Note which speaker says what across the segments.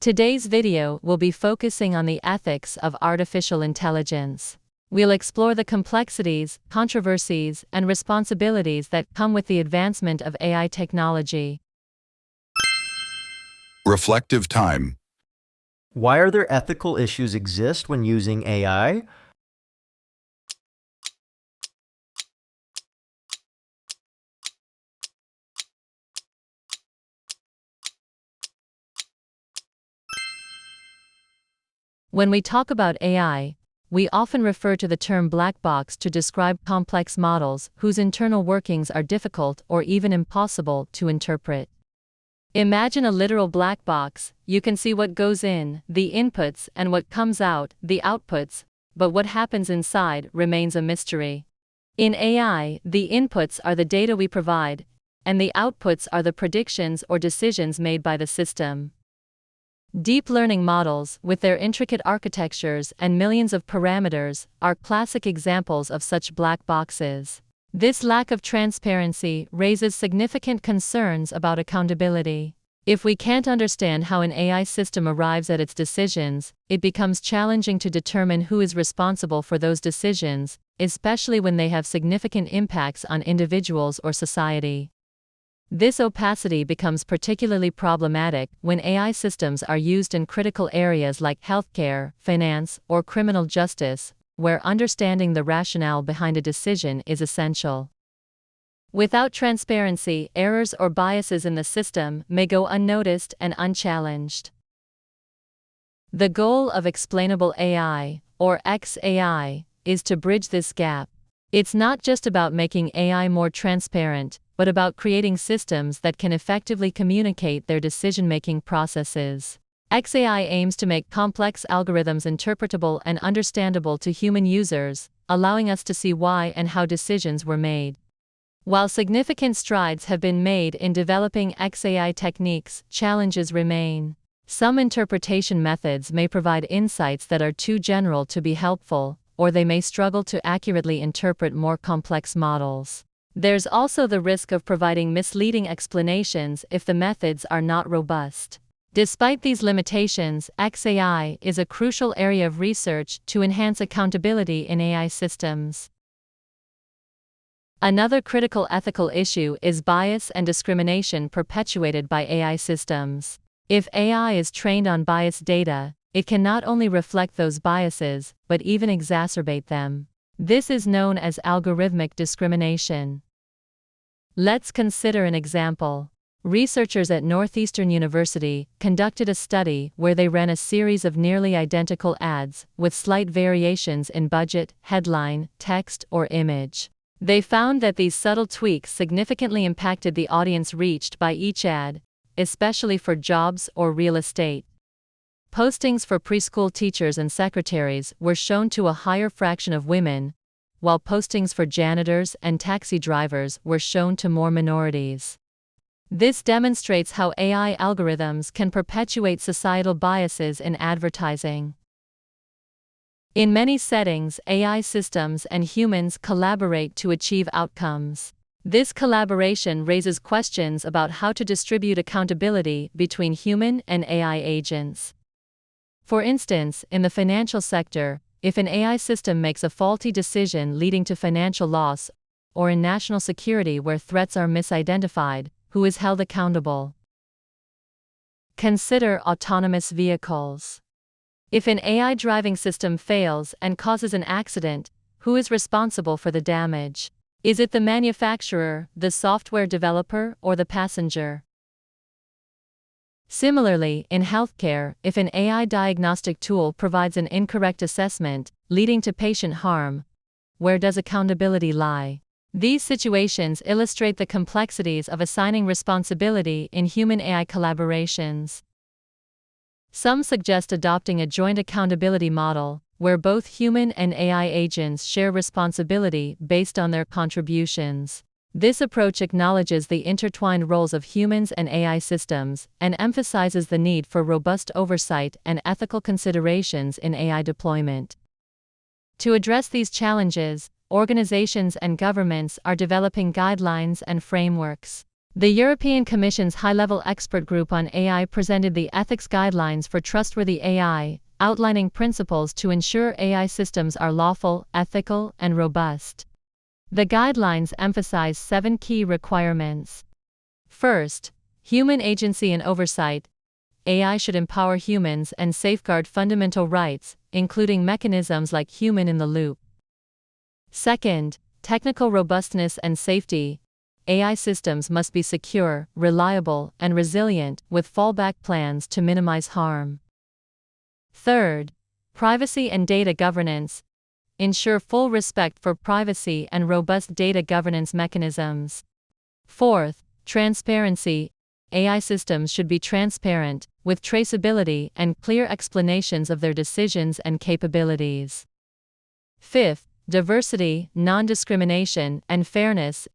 Speaker 1: Today's video will be focusing on the ethics of artificial intelligence. We'll explore the complexities, controversies, and responsibilities that come with the advancement of AI technology.
Speaker 2: Reflective time.
Speaker 3: Why are there ethical issues exist when using AI?
Speaker 1: When we talk about AI, we often refer to the term black box to describe complex models whose internal workings are difficult or even impossible to interpret. Imagine a literal black box. You can see what goes in, the inputs, and what comes out, the outputs, but what happens inside remains a mystery. In AI, the inputs are the data we provide, and the outputs are the predictions or decisions made by the system. Deep learning models, with their intricate architectures and millions of parameters, are classic examples of such black boxes. This lack of transparency raises significant concerns about accountability. If we can't understand how an AI system arrives at its decisions, it becomes challenging to determine who is responsible for those decisions, especially when they have significant impacts on individuals or society. This opacity becomes particularly problematic when AI systems are used in critical areas like healthcare, finance, or criminal justice, where understanding the rationale behind a decision is essential. Without transparency, errors or biases in the system may go unnoticed and unchallenged. The goal of Explainable AI, or XAI, is to bridge this gap. It's not just about making AI more transparent, but about creating systems that can effectively communicate their decision-making processes. XAI aims to make complex algorithms interpretable and understandable to human users, allowing us to see why and how decisions were made. While significant strides have been made in developing XAI techniques, challenges remain. Some interpretation methods may provide insights that are too general to be helpful, or they may struggle to accurately interpret more complex models. There's also the risk of providing misleading explanations if the methods are not robust. Despite these limitations, XAI is a crucial area of research to enhance accountability in AI systems. Another critical ethical issue is bias and discrimination perpetuated by AI systems. If AI is trained on biased data, it can not only reflect those biases, but even exacerbate them. This is known as algorithmic discrimination. Let's consider an example. Researchers at Northeastern University conducted a study where they ran a series of nearly identical ads, with slight variations in budget, headline, text, or image. They found that these subtle tweaks significantly impacted the audience reached by each ad, especially for jobs or real estate. Postings for preschool teachers and secretaries were shown to a higher fraction of women, while postings for janitors and taxi drivers were shown to more minorities. This demonstrates how AI algorithms can perpetuate societal biases in advertising. In many settings, AI systems and humans collaborate to achieve outcomes. This collaboration raises questions about how to distribute accountability between human and AI agents. For instance, in the financial sector, if an AI system makes a faulty decision leading to financial loss, or in national security where threats are misidentified, who is held accountable? Consider autonomous vehicles. If an AI driving system fails and causes an accident, who is responsible for the damage? Is it the manufacturer, the software developer, or the passenger? Similarly, in healthcare, if an AI diagnostic tool provides an incorrect assessment, leading to patient harm, where does accountability lie? These situations illustrate the complexities of assigning responsibility in human-AI collaborations. Some suggest adopting a joint accountability model, where both human and AI agents share responsibility based on their contributions. This approach acknowledges the intertwined roles of humans and AI systems, and emphasizes the need for robust oversight and ethical considerations in AI deployment. To address these challenges, organizations and governments are developing guidelines and frameworks. The European Commission's high-level expert group on AI presented the Ethics Guidelines for Trustworthy AI, outlining principles to ensure AI systems are lawful, ethical, and robust. The guidelines emphasize 7 key requirements. First, human agency and oversight. AI should empower humans and safeguard fundamental rights, including mechanisms like human in the loop. Second, technical robustness and safety. AI systems must be secure, reliable, and resilient, with fallback plans to minimize harm. Third, privacy and data governance. Ensure full respect for privacy and robust data governance mechanisms. Fourth, transparency. AI systems should be transparent, with traceability and clear explanations of their decisions and capabilities. Fifth, diversity, non-discrimination, and fairness.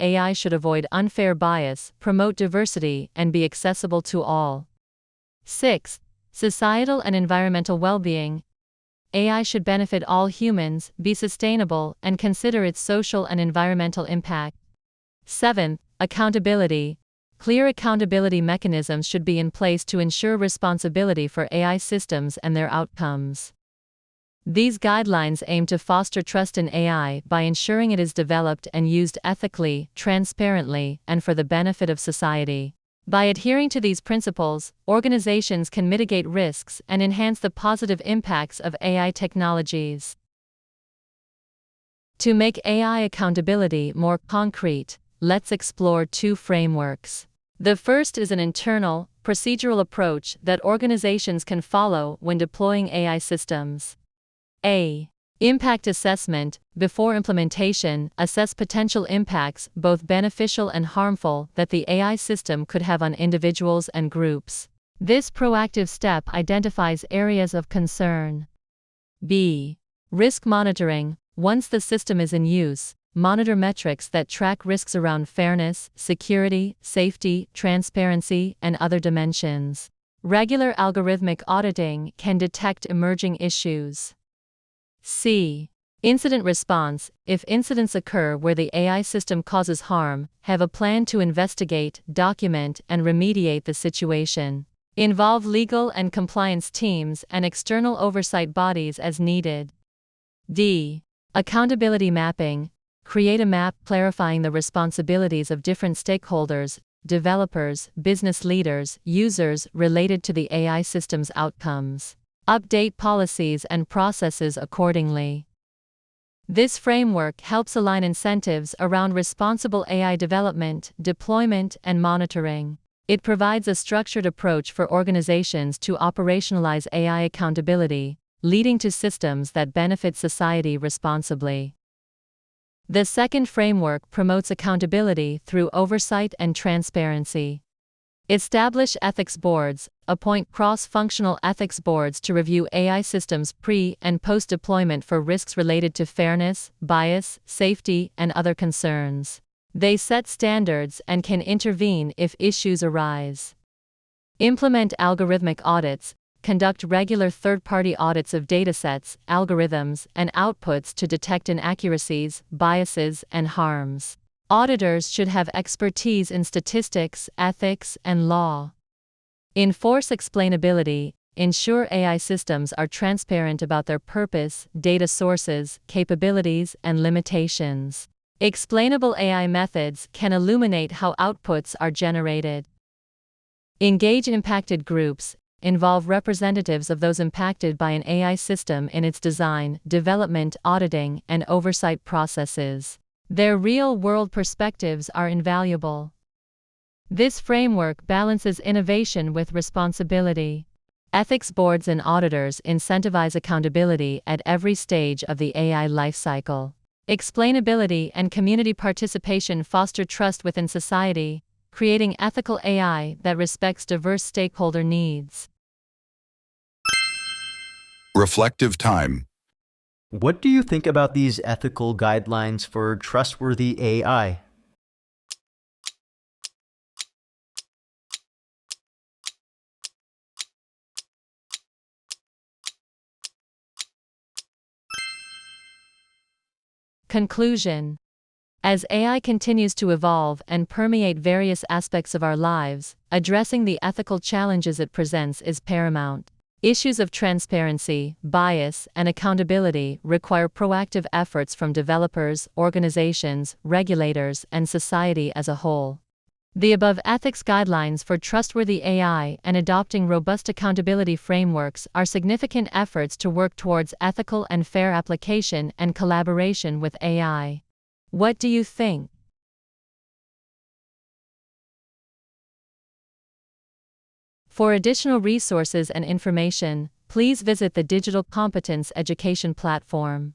Speaker 1: AI should avoid unfair bias, promote diversity, and be accessible to all. Sixth, societal and environmental well-being. AI should benefit all humans, be sustainable, and consider its social and environmental impact. Seventh, accountability. Clear accountability mechanisms should be in place to ensure responsibility for AI systems and their outcomes. These guidelines aim to foster trust in AI by ensuring it is developed and used ethically, transparently, and for the benefit of society. By adhering to these principles, organizations can mitigate risks and enhance the positive impacts of AI technologies. To make AI accountability more concrete, let's explore 2 frameworks. The first is an internal, procedural approach that organizations can follow when deploying AI systems. A. Impact assessment. Before implementation, assess potential impacts, both beneficial and harmful, that the AI system could have on individuals and groups. This proactive step identifies areas of concern. B. Risk monitoring. Once the system is in use, monitor metrics that track risks around fairness, security, safety, transparency, and other dimensions. Regular algorithmic auditing can detect emerging issues. C. Incident response. If incidents occur where the AI system causes harm, have a plan to investigate, document, and remediate the situation. Involve legal and compliance teams and external oversight bodies as needed. D. Accountability mapping. Create a map clarifying the responsibilities of different stakeholders, developers, business leaders, users related to the AI system's outcomes. Update policies and processes accordingly. This framework helps align incentives around responsible AI development, deployment, and monitoring. It provides a structured approach for organizations to operationalize AI accountability, leading to systems that benefit society responsibly. The second framework promotes accountability through oversight and transparency. Establish ethics boards. Appoint cross-functional ethics boards to review AI systems pre- and post-deployment for risks related to fairness, bias, safety, and other concerns. They set standards and can intervene if issues arise. Implement algorithmic audits. Conduct regular third-party audits of datasets, algorithms, and outputs to detect inaccuracies, biases, and harms. Auditors should have expertise in statistics, ethics, and law. Enforce explainability. Ensure AI systems are transparent about their purpose, data sources, capabilities, and limitations. Explainable AI methods can illuminate how outputs are generated. Engage impacted groups. Involve representatives of those impacted by an AI system in its design, development, auditing, and oversight processes. Their real-world perspectives are invaluable. This framework balances innovation with responsibility. Ethics boards and auditors incentivize accountability at every stage of the AI lifecycle. Explainability and community participation foster trust within society, creating ethical AI that respects diverse stakeholder needs.
Speaker 2: Reflective time.
Speaker 3: What do you think about these ethical guidelines for trustworthy AI?
Speaker 1: Conclusion. As AI continues to evolve and permeate various aspects of our lives, addressing the ethical challenges it presents is paramount. Issues of transparency, bias, and accountability require proactive efforts from developers, organizations, regulators, and society as a whole. The above ethics guidelines for trustworthy AI and adopting robust accountability frameworks are significant efforts to work towards ethical and fair application and collaboration with AI. What do you think? For additional resources and information, please visit the Digital Competence Education platform.